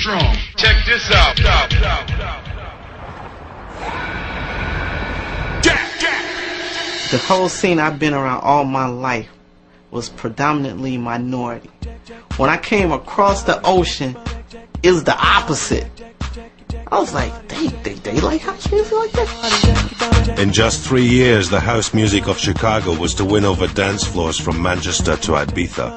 strong. Check this out. The whole scene I've been around all my life was predominantly minority. When I came across the ocean, it was the opposite. I was like, they like house music like that? In just 3 years, the house music of Chicago was to win over dance floors from Manchester to Ibiza.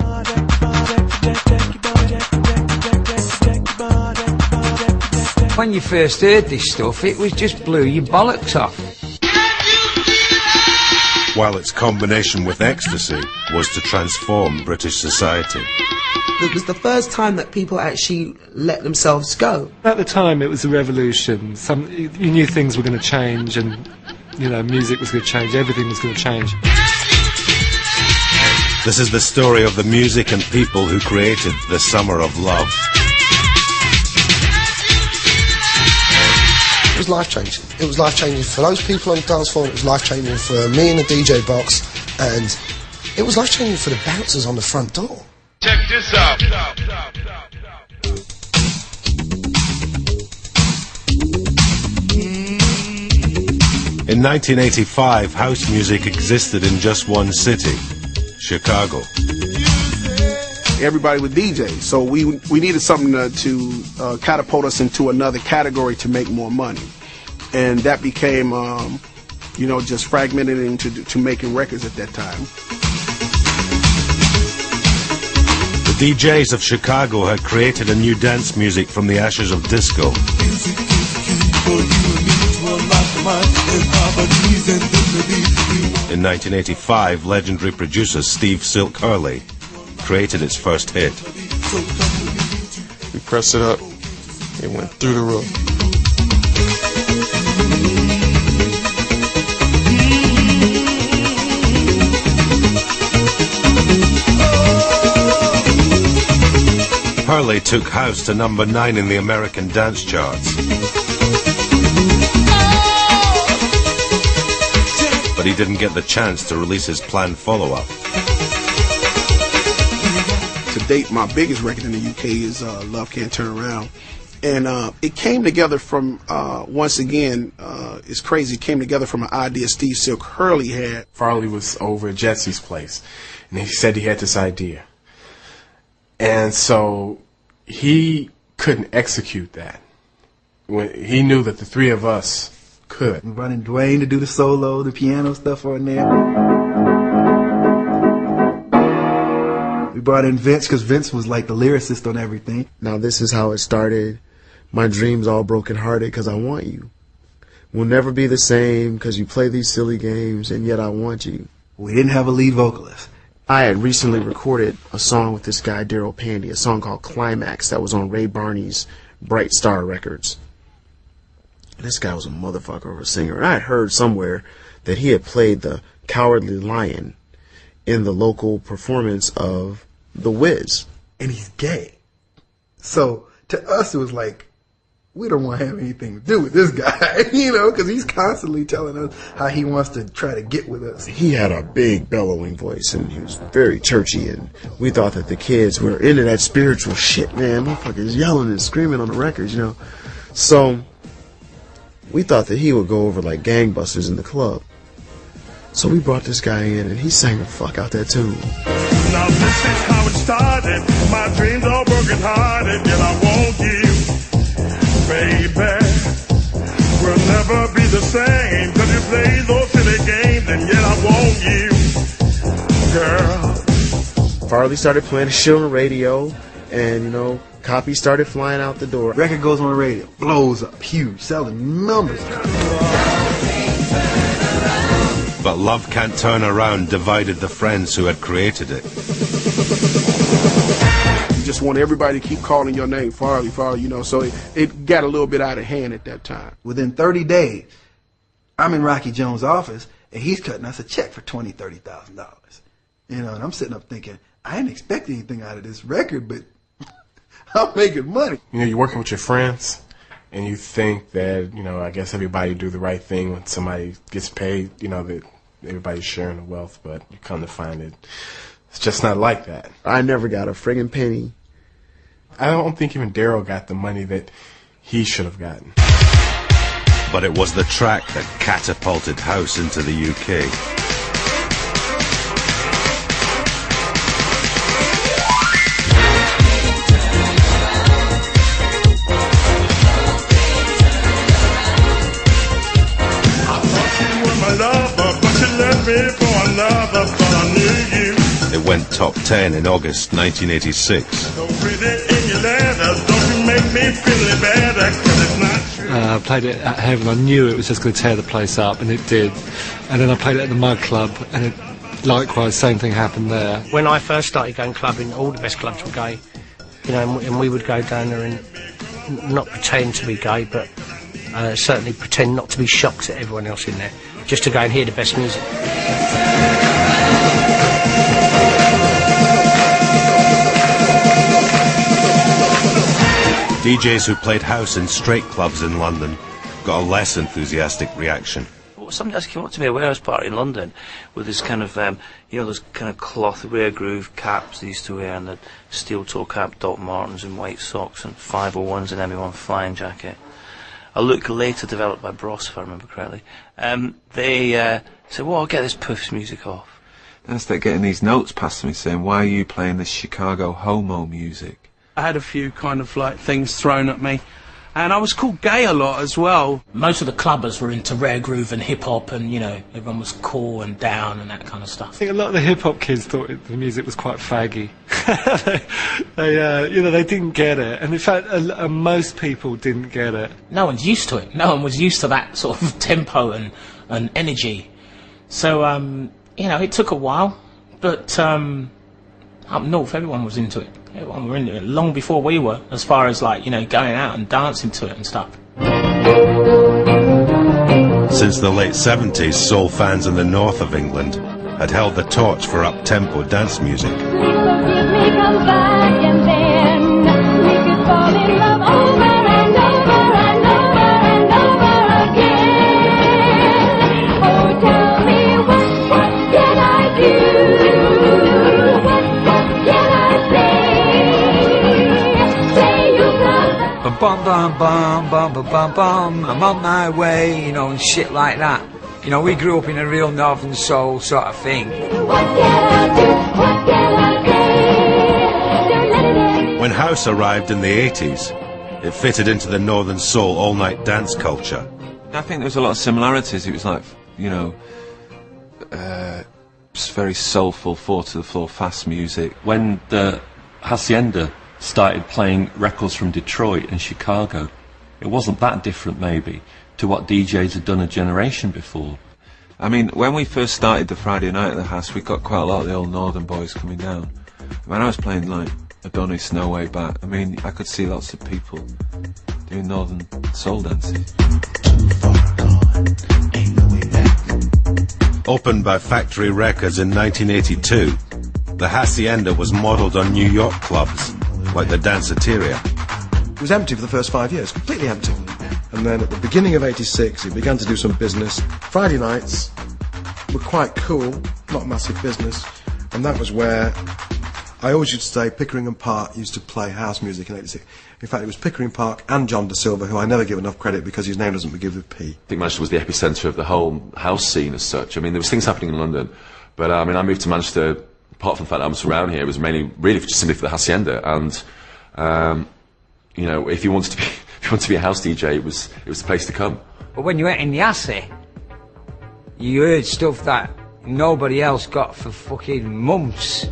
When you first heard this stuff, it was just blew your bollocks off. While its combination with ecstasy was to transform British society. It was the first time that people actually let themselves go. At the time, it was a revolution. You knew things were going to change, and music was going to change. Everything was going to change. This is the story of the music and people who created the Summer of Love. It was life-changing. It was life-changing for those people on the dance floor. It was life-changing for me in the DJ box, and it was life-changing for the bouncers on the front door. Check this out. In 1985, house music existed in just one city, Chicago. Everybody was DJs, so we needed something to catapult us into another category to make more money, and that became, just fragmented into making records at that time. The DJs of Chicago had created a new dance music from the ashes of disco. In 1985, legendary producer Steve Silk Hurley created its first hit. We pressed it up, it went through the roof. Hurley took house to number 9 in the American dance charts. But he didn't get the chance to release his planned follow-up. To date, my biggest record in the UK is Love Can't Turn Around. And it came together from, once again, it's crazy, it came together from an idea Steve Silk Hurley had. Farley was over at Jesse's place, and he said he had this idea. And so he couldn't execute that. He knew that the three of us could. Running Dwayne to do the solo, the piano stuff on there. We brought in Vince because Vince was like the lyricist on everything. Now this is how it started. My dream's all broken hearted because I want you. We'll never be the same because you play these silly games and yet I want you. We didn't have a lead vocalist. I had recently recorded a song with this guy, Daryl Pandy, a song called Climax that was on Ray Barney's Bright Star Records. This guy was a motherfucker of a singer. And I had heard somewhere that he had played the Cowardly Lion in the local performance of The Wiz. And he's gay. So to us it was like, we don't want to have anything to do with this guy, because he's constantly telling us how he wants to try to get with us. He had a big bellowing voice, and he was very churchy, and we thought that the kids were into that spiritual shit, man. Motherfuckers yelling and screaming on the records, So we thought that he would go over like gangbusters in the club. So we brought this guy in, and he sang the fuck out that tune. Now this is how it started. My dreams are broken hearted, yet I want you. Baby, we'll never be the same, 'cause you play those silly games, and yet I want you, girl. Farley started playing shit on the radio, and, copies started flying out the door. Record goes on the radio, blows up, huge, selling numbers. But Love Can't Turn Around divided the friends who had created it. You just want everybody to keep calling your name Farley, so it got a little bit out of hand at that time. Within 30 days, I'm in Rocky Jones' office, and he's cutting us a check for $20,000, $30,000. And I'm sitting up thinking, I didn't expect anything out of this record, but I'm making money. You're working with your friends, and you think that, I guess everybody do the right thing when somebody gets paid, that everybody's sharing the wealth, but you come to find it, it's just not like that. I never got a friggin' penny I don't think even Daryl got the money that he should have gotten. But it was the track that catapulted house into the UK. It went top 10 in August 1986. I played it at Heaven. I knew it was just going to tear the place up, and it did. And then I played it at the Mud Club, and it, likewise, same thing happened there. When I first started going clubbing, all the best clubs were gay, you know, and we would go down there and not pretend to be gay, but certainly pretend not to be shocked at everyone else in there, just to go and hear the best music. DJs who played house in straight clubs in London got a less enthusiastic reaction. Well, somebody else came up to me at a warehouse party in London with this kind of, you know, those kind of cloth rear groove caps they used to wear, and the steel toe cap, Doc Martens and white socks and 501s and ME1 flying jacket. A look later developed by Bros, if I remember correctly. They said, well, I'll get this Puffs music off. And I started getting these notes passed to me saying, why are you playing this Chicago homo music? I had a few kind of like things thrown at me, and I was called gay a lot as well. Most of the clubbers were into rare groove and hip hop, and you know, everyone was cool and down and that kind of stuff. I think a lot of the hip hop kids thought the music was quite faggy. You know, they didn't get it, and in fact, most people didn't get it. No one's used to it. No one was used to that sort of tempo and energy. So you know, it took a while, but up north, everyone was into it. Everyone were into it long before we were, as far as like, you know, going out and dancing to it and stuff. Since the late 70s, soul fans in the north of England had held the torch for up-tempo dance music. Bum bum bum bum bum bum bum, I'm on my way, you know, and shit like that. You know, we grew up in a real northern soul sort of thing. When house arrived in the 80s, it fitted into the northern soul all-night dance culture. I think there was a lot of similarities. It was like, you know, just very soulful, four-to-the-floor fast music. When the Hacienda started playing records from Detroit and Chicago, it wasn't that different maybe to what DJs had done a generation before. I mean, when we first started the Friday night at the house, we got quite a lot of the old northern boys coming down. When I was playing like Adonis, No Way Back, I mean, I could see lots of people doing northern soul dances. Opened by Factory Records in 1982, the Hacienda was modelled on New York clubs like the Danceteria. It was empty for the first 5 years, completely empty. And then at the beginning of '86, it began to do some business. Friday nights were quite cool, not massive business, and that was where I always used to say Pickering and Park used to play house music in '86. In fact, it was Pickering Park and John Da Silva, who I never give enough credit because his name doesn't begin with P. I think Manchester was the epicentre of the whole house scene as such. I mean, there was things happening in London, but I mean, I moved to Manchester. Apart from the fact that I'm from around here, it was mainly really just simply for the Hacienda, and you know, if you wanted to be a house DJ, it was the place to come. But when you went in the Hacienda, you heard stuff that nobody else got for fucking months.